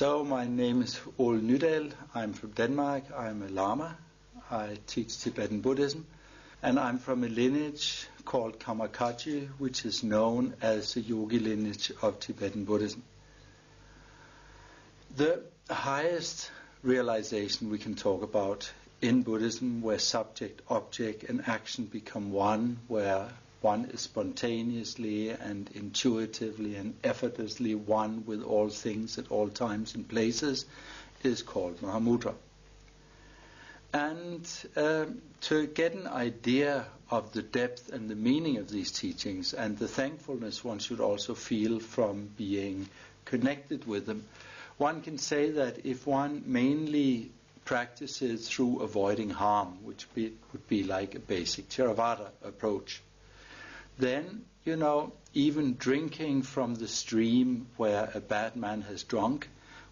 So my name is Ole Nydahl. I'm from Denmark. I'm a Lama. I teach Tibetan Buddhism. And I'm from a lineage called Kamakaji, which is known as the yogi lineage of Tibetan Buddhism. The highest realization we can talk about in Buddhism, where subject, object, and action become one, where one is spontaneously and intuitively and effortlessly one with all things at all times and places, is called Mahamudra. And to get an idea of the depth and the meaning of these teachings and the thankfulness one should also feel from being connected with them, one can say that if one mainly practices through avoiding harm, which would be like a basic Theravada approach, then, even drinking from the stream where a bad man has drunk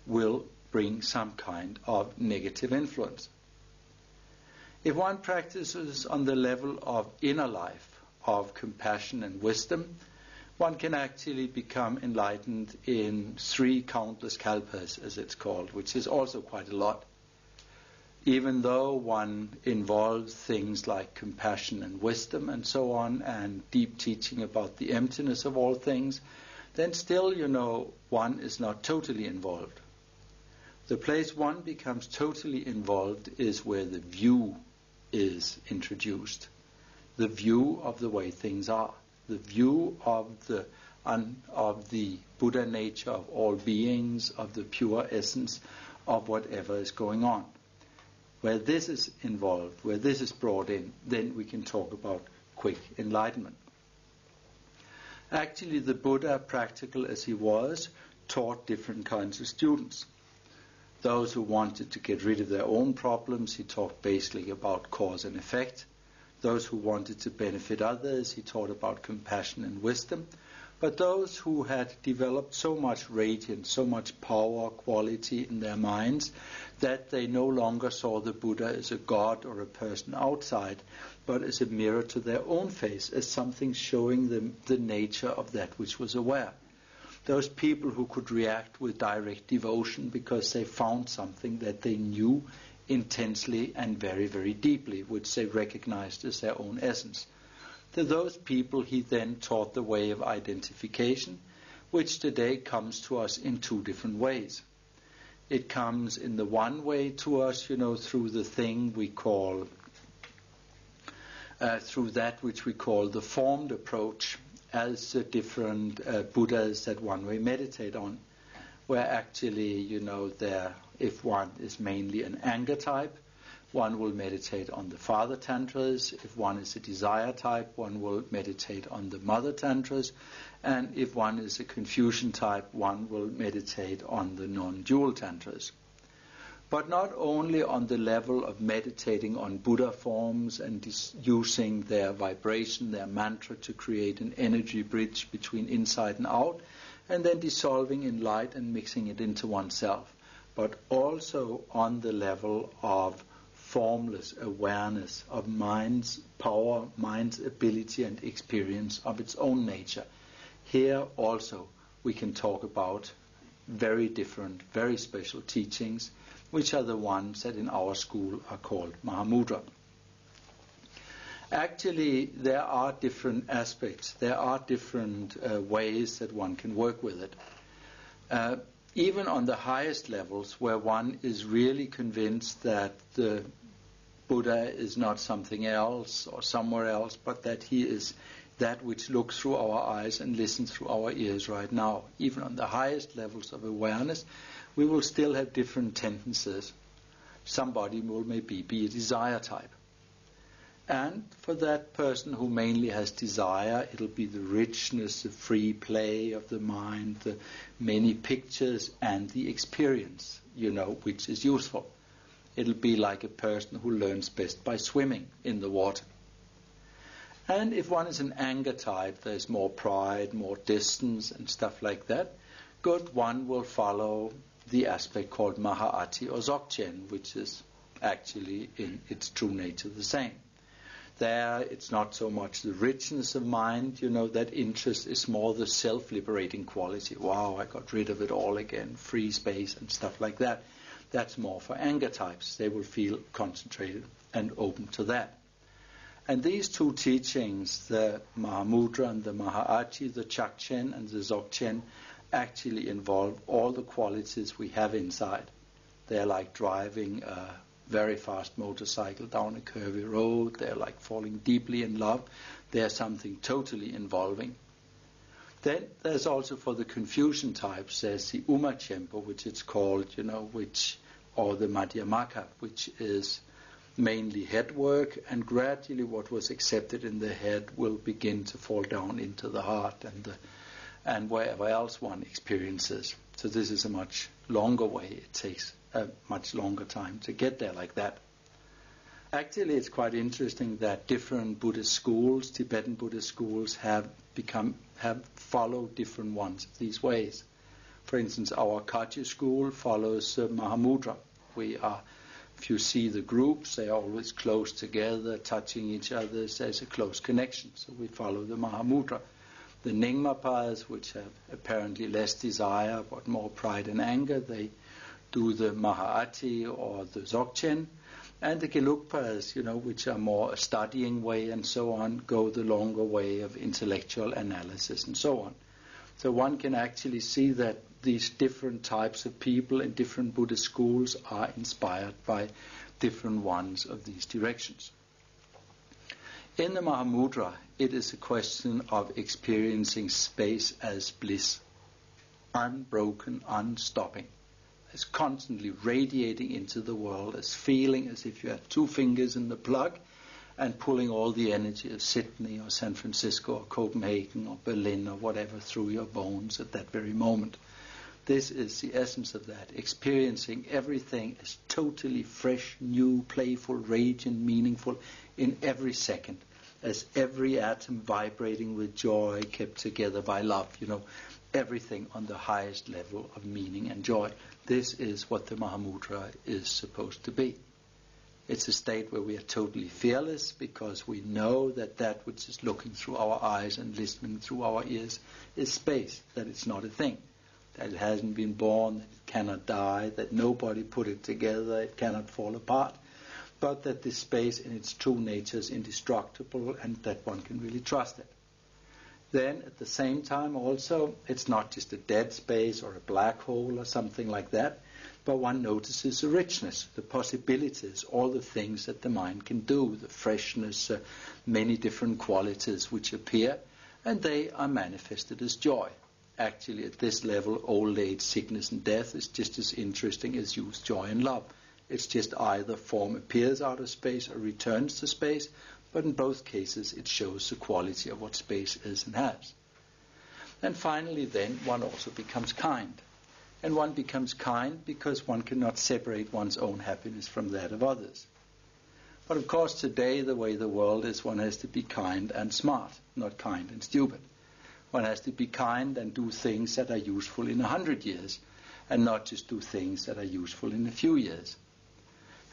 will bring some kind of negative influence. If one practices on the level of inner life, of compassion and wisdom, one can actually become enlightened in 3 countless kalpas, as it's called, which is also quite a lot. Even though one involves things like compassion and wisdom and so on, and deep teaching about the emptiness of all things, then still, one is not totally involved. The place one becomes totally involved is where the view is introduced. The view of the way things are. The view of the Buddha nature of all beings, of the pure essence of whatever is going on. Where this is involved, where this is brought in, then we can talk about quick enlightenment. Actually, the Buddha, practical as he was, taught different kinds of students. Those who wanted to get rid of their own problems, he taught basically about cause and effect. Those who wanted to benefit others, he taught about compassion and wisdom. But those who had developed so much radiance, so much power, quality in their minds, that they no longer saw the Buddha as a god or a person outside, but as a mirror to their own face, as something showing them the nature of that which was aware. Those people who could react with direct devotion because they found something that they knew intensely and very, very deeply, which they recognized as their own essence. To those people he then taught the way of identification, which today comes to us in 2 different ways. It comes in the one way to us, through the thing we call, through that which we call the formed approach, as the different Buddhas that one may meditate on, where actually, if one is mainly an anger type, one will meditate on the father tantras. If one is a desire type, one will meditate on the mother tantras. And if one is a confusion type, one will meditate on the non-dual tantras. But not only on the level of meditating on Buddha forms and using their vibration, their mantra to create an energy bridge between inside and out, and then dissolving in light and mixing it into oneself, but also on the level of formless awareness of mind's power, mind's ability and experience of its own nature. Here also we can talk about very different, very special teachings, which are the ones that in our school are called Mahamudra. Actually, there are different aspects, there are different ways that one can work with it. Even on the highest levels, where one is really convinced that the Buddha is not something else or somewhere else, but that he is that which looks through our eyes and listens through our ears right now. Even on the highest levels of awareness, we will still have different tendencies. Somebody will maybe be a desire type. And for that person who mainly has desire, it'll be the richness, the free play of the mind, the many pictures and the experience, which is useful. It'll be like a person who learns best by swimming in the water. And if one is an anger type, there's more pride, more distance and stuff like that. Good, one will follow the aspect called Mahā'ati or Dzogchen, which is actually in its true nature the same. There, it's not so much the richness of mind, that interest is more the self-liberating quality. Wow, I got rid of it all again, free space and stuff like that. That's more for anger types. They will feel concentrated and open to that. And these two teachings, the Mahamudra and the Mahaachi, the Chakchen and the Dzogchen, actually involve all the qualities we have inside. They're like driving a very fast motorcycle down a curvy road. They're like falling deeply in love. They're something totally involving. Then there's also for the confusion types, there's the Umachempo, which it's called, or the Madhyamaka, which is mainly head work, and gradually what was accepted in the head will begin to fall down into the heart and wherever else one experiences. So this is a much longer way. It takes a much longer time to get there like that. Actually, it's quite interesting that different Buddhist schools, Tibetan Buddhist schools, have followed different ones of these ways. For instance, our Kagyu school follows Mahamudra. If you see the groups, they are always close together, touching each other. There's a close connection. So we follow the Mahamudra. The Nyingmapas, which have apparently less desire but more pride and anger, they do the Mahaachi or the Dzogchen. And the Gelugpas, which are more a studying way and so on, go the longer way of intellectual analysis and so on. So one can actually see that these different types of people in different Buddhist schools are inspired by different ones of these directions. In the Mahamudra, it is a question of experiencing space as bliss, unbroken, unstopping, as constantly radiating into the world, as feeling as if you had two fingers in the plug and pulling all the energy of Sydney or San Francisco or Copenhagen or Berlin or whatever through your bones at that very moment. This is the essence of that, experiencing everything as totally fresh, new, playful, radiant, meaningful in every second, as every atom vibrating with joy, kept together by love, everything on the highest level of meaning and joy. This is what the Mahamudra is supposed to be. It's a state where we are totally fearless because we know that which is looking through our eyes and listening through our ears is space, that it's not a thing, that it hasn't been born, that it cannot die, that nobody put it together, it cannot fall apart, but that this space in its true nature is indestructible and that one can really trust it. Then at the same time also, it's not just a dead space or a black hole or something like that, but one notices the richness, the possibilities, all the things that the mind can do, the freshness, many different qualities which appear, and they are manifested as joy. Actually, at this level, old age, sickness and death is just as interesting as youth, joy and love. It's just either form appears out of space or returns to space, but in both cases it shows the quality of what space is and has. And finally then, one also becomes kind. And one becomes kind because one cannot separate one's own happiness from that of others. But of course today, the way the world is, one has to be kind and smart, not kind and stupid. One has to be kind and do things that are useful in 100 years, and not just do things that are useful in a few years.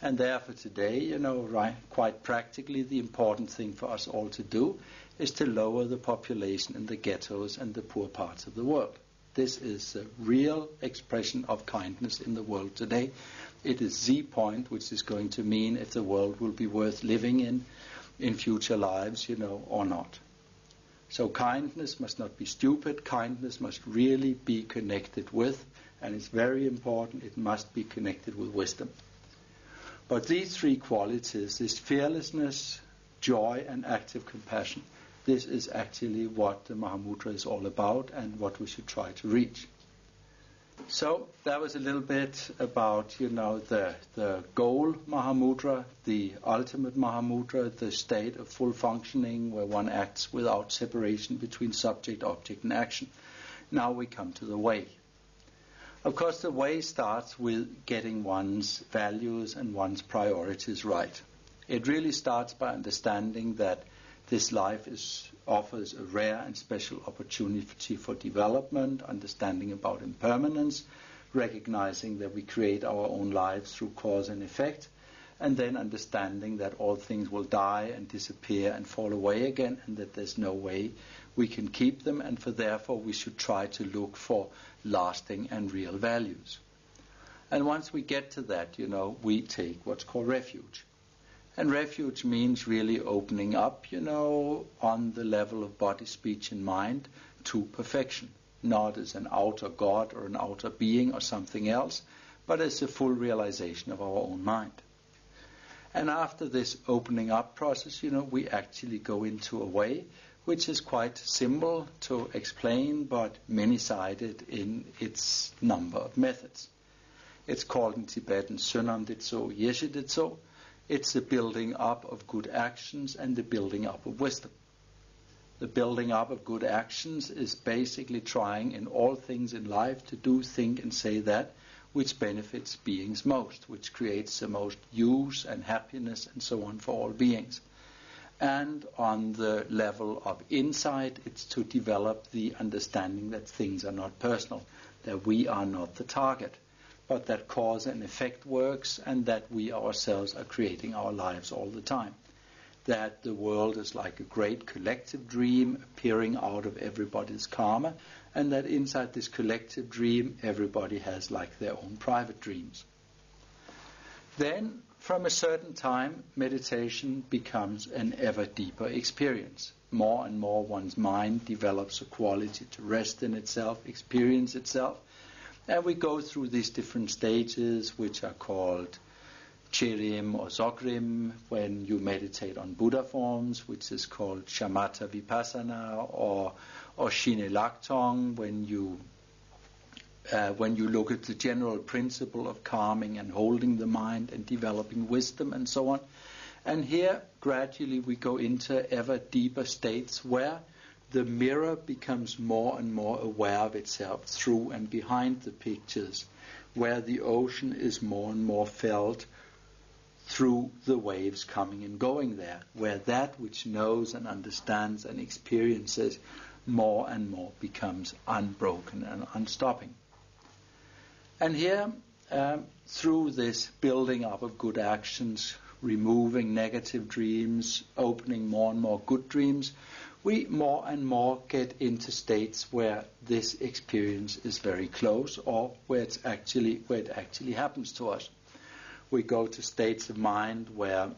And therefore today, quite practically, the important thing for us all to do is to lower the population in the ghettos and the poor parts of the world. This is a real expression of kindness in the world today. It is the point which is going to mean if the world will be worth living in future lives, or not. So kindness must not be stupid. Kindness must really be connected with, and it's very important, it must be connected with wisdom. But these three qualities, this fearlessness, joy, and active compassion, this is actually what the Mahamudra is all about and what we should try to reach. So that was a little bit about, the goal Mahamudra, the ultimate Mahamudra, the state of full functioning where one acts without separation between subject, object, and action. Now we come to the way. Of course, the way starts with getting one's values and one's priorities right. It really starts by understanding that this life offers a rare and special opportunity for development, understanding about impermanence, recognizing that we create our own lives through cause and effect, and then understanding that all things will die and disappear and fall away again, and that there's no way we can keep them, and therefore we should try to look for lasting and real values. And once we get to that, we take what's called refuge. And refuge means really opening up, on the level of body, speech, and mind to perfection, not as an outer God or an outer being or something else, but as a full realization of our own mind. And after this opening up process, we actually go into a way which is quite simple to explain, but many-sided in its number of methods. It's called in Tibetan Sunam Ditso, Yeshe Ditso. It's the building up of good actions and the building up of wisdom. The building up of good actions is basically trying in all things in life to do, think, and say that which benefits beings most, which creates the most use and happiness and so on for all beings. And on the level of insight, it's to develop the understanding that things are not personal, that we are not the target, but that cause and effect works, and that we ourselves are creating our lives all the time. That the world is like a great collective dream appearing out of everybody's karma, and that inside this collective dream everybody has like their own private dreams. Then, from a certain time, meditation becomes an ever deeper experience. More and more one's mind develops a quality to rest in itself, experience itself, and we go through these different stages which are called Chirim or Zogrim when you meditate on Buddha forms, which is called Shamatha Vipassana, or Shine Laktong when you look at the general principle of calming and holding the mind and developing wisdom and so on. And here gradually we go into ever deeper states where the mirror becomes more and more aware of itself through and behind the pictures, where the ocean is more and more felt through the waves coming and going there, where that which knows and understands and experiences more and more becomes unbroken and unstopping. And here, through this building up of good actions, removing negative dreams, opening more and more good dreams, we more and more get into states where this experience is very close, or where it actually happens to us. We go to states of mind where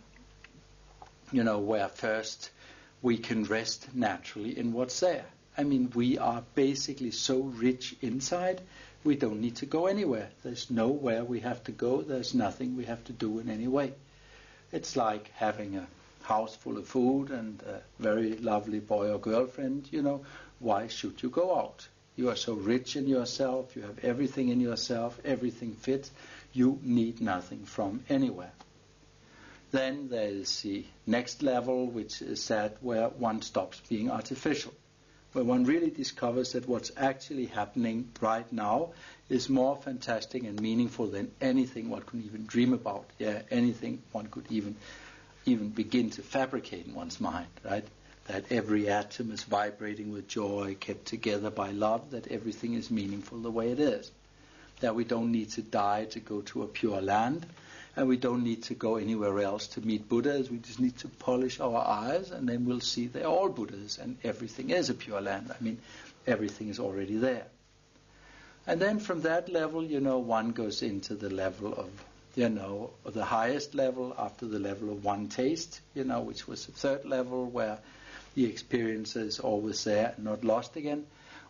first we can rest naturally in what's there. I mean, we are basically so rich inside, we don't need to go anywhere. There's nowhere we have to go. There's nothing we have to do in any way. It's like having a house full of food and a very lovely boy or girlfriend. Why should you go out? You are so rich in yourself. You have everything in yourself. Everything fits. You need nothing from anywhere. Then there is the next level, which is that where one stops being artificial, where one really discovers that what's actually happening right now is more fantastic and meaningful than anything one could even dream about. Anything one could even begin to fabricate in one's mind, right? That every atom is vibrating with joy, kept together by love, that everything is meaningful the way it is. That we don't need to die to go to a pure land, and we don't need to go anywhere else to meet Buddhas. We just need to polish our eyes, and then we'll see they're all Buddhas, and everything is a pure land. I mean, everything is already there. And then from that level, one goes into the level of, the highest level after the level of one taste, which was the third level where the experience is always there and not lost again.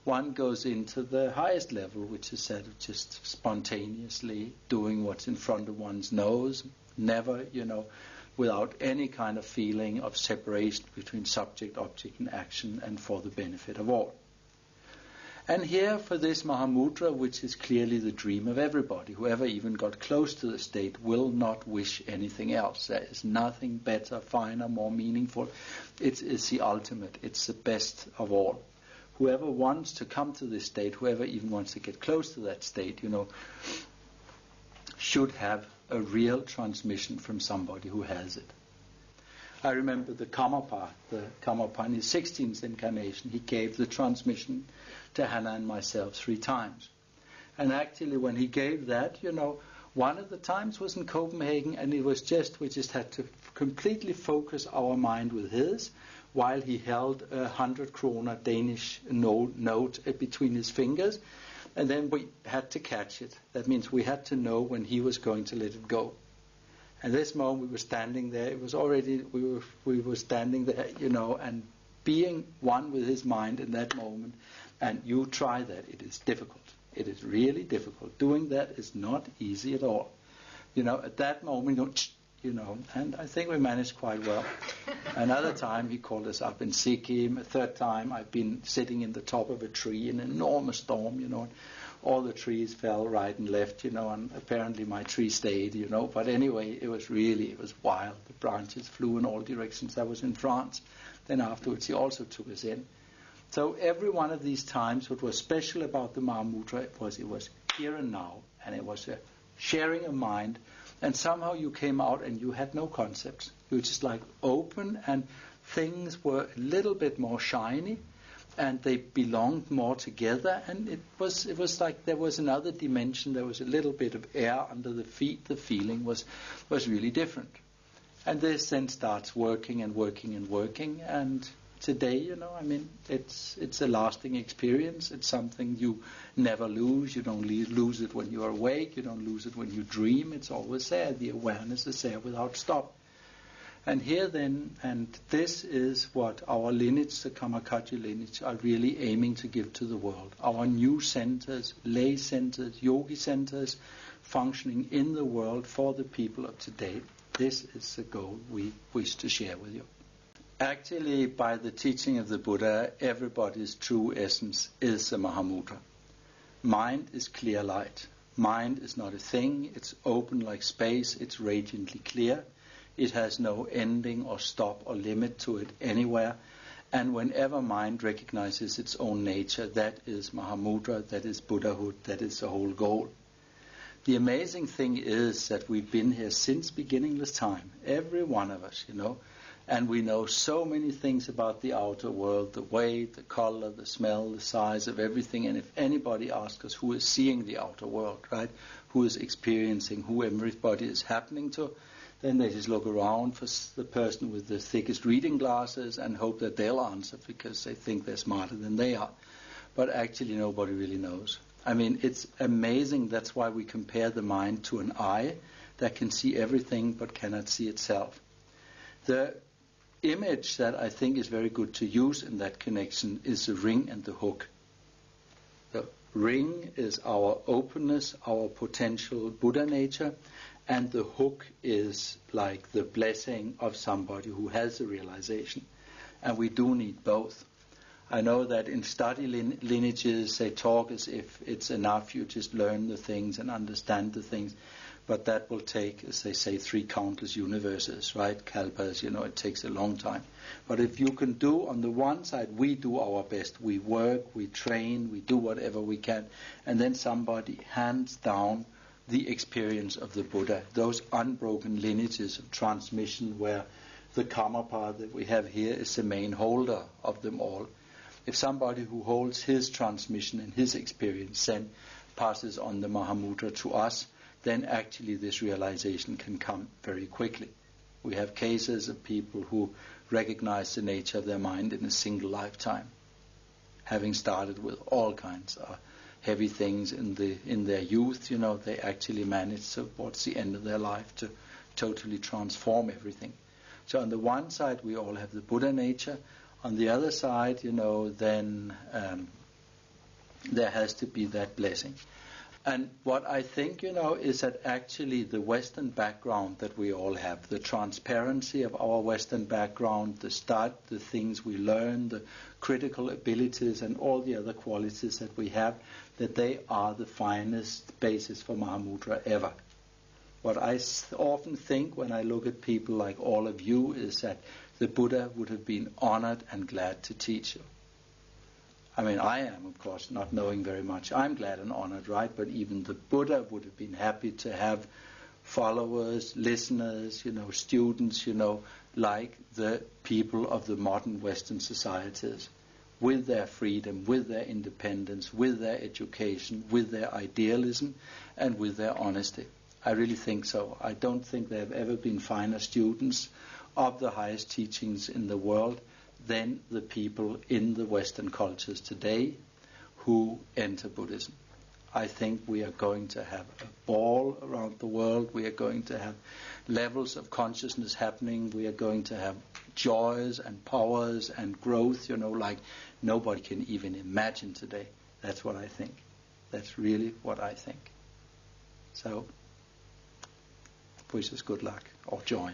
One goes into the highest level, which is that of just spontaneously doing what's in front of one's nose, never, without any kind of feeling of separation between subject, object, and action, and for the benefit of all. And here, for this Mahamudra, which is clearly the dream of everybody, whoever even got close to the state will not wish anything else. There is nothing better, finer, more meaningful. It's the ultimate. It's the best of all. Whoever wants to come to this state, whoever even wants to get close to that state, should have a real transmission from somebody who has it. I remember the Karmapa in his 16th incarnation, he gave the transmission to Hannah and myself 3 times. And actually when he gave that, One of the times was in Copenhagen, and we just had to completely focus our mind with his, while he held 100 kroner Danish note between his fingers, and then we had to catch it. That means we had to know when he was going to let it go. And this moment we were standing there. It was already we were standing there, and being one with his mind in that moment. And you try that; it is difficult. It is really difficult. Doing that is not easy at all. At that moment, and I think we managed quite well. Another time he called us up in Sikkim. A third time I've been sitting in the top of a tree in an enormous storm, and all the trees fell right and left, and apparently my tree stayed, But anyway, it was wild. The branches flew in all directions. That was in France. Then afterwards he also took us in. So every one of these times, what was special about the Mahamudra was it was here and now, and it was a sharing of mind, and somehow you came out and you had no concepts. You were just like open, and things were a little bit more shiny, and they belonged more together, and it was like there was another dimension. There was a little bit of air under the feet. The feeling was really different. And this then starts working and working and working, and today, it's a lasting experience. It's something you never lose. You don't lose it when you are awake. You don't lose it when you dream. It's always there. The awareness is there without stop. And here then, and this is what our lineage, the Kamakaji lineage, are really aiming to give to the world. Our new centers, lay centers, yogi centers, functioning in the world for the people of today. This is the goal we wish to share with you. Actually, by the teaching of the Buddha, everybody's true essence is the Mahamudra. Mind is clear light. Mind is not a thing. It's open like space. It's radiantly clear. It has no ending or stop or limit to it anywhere. And whenever mind recognizes its own nature, that is Mahamudra, that is Buddhahood, that is the whole goal. The amazing thing is that we've been here since beginningless time, every one of us, and we know so many things about the outer world, the weight, the color, the smell, the size of everything. And if anybody asks us who is seeing the outer world, right, who is experiencing, who everybody is happening to, then they just look around for the person with the thickest reading glasses and hope that they'll answer because they think they're smarter than they are. But actually nobody really knows. It's amazing. That's why we compare the mind to an eye that can see everything but cannot see itself. The image that I think is very good to use in that connection is the ring and the hook. The ring is our openness, our potential Buddha nature, and the hook is like the blessing of somebody who has a realization. And we do need both. I know that in study lineages they talk as if it's enough you just learn the things and understand the things. But that will take, as they say, 3 countless universes, right? Kalpas, it takes a long time. But if you can do, on the one side, we do our best. We work, we train, we do whatever we can. And then somebody hands down the experience of the Buddha, those unbroken lineages of transmission where the Karmapa that we have here is the main holder of them all. If somebody who holds his transmission and his experience then passes on the Mahamudra to us, then actually this realization can come very quickly. We have cases of people who recognize the nature of their mind in a single lifetime, having started with all kinds of heavy things in their youth. They actually manage towards the end of their life to totally transform everything. So on the one side we all have the Buddha nature. On the other side, then there has to be that blessing. And what I think, is that actually the Western background that we all have, the transparency of our Western background, the start, the things we learn, the critical abilities and all the other qualities that we have, that they are the finest basis for Mahamudra ever. What I often think when I look at people like all of you is that the Buddha would have been honored and glad to teach you. I am, of course, not knowing very much. I'm glad and honored, right? But even the Buddha would have been happy to have followers, listeners, students, like the people of the modern Western societies, with their freedom, with their independence, with their education, with their idealism, and with their honesty. I really think so. I don't think there have ever been finer students of the highest teachings in the world than the people in the Western cultures today who enter Buddhism. I think we are going to have a ball around the world. We are going to have levels of consciousness happening. We are going to have joys and powers and growth, like nobody can even imagine today. That's what I think. That's really what I think. So, wish us good luck or joy.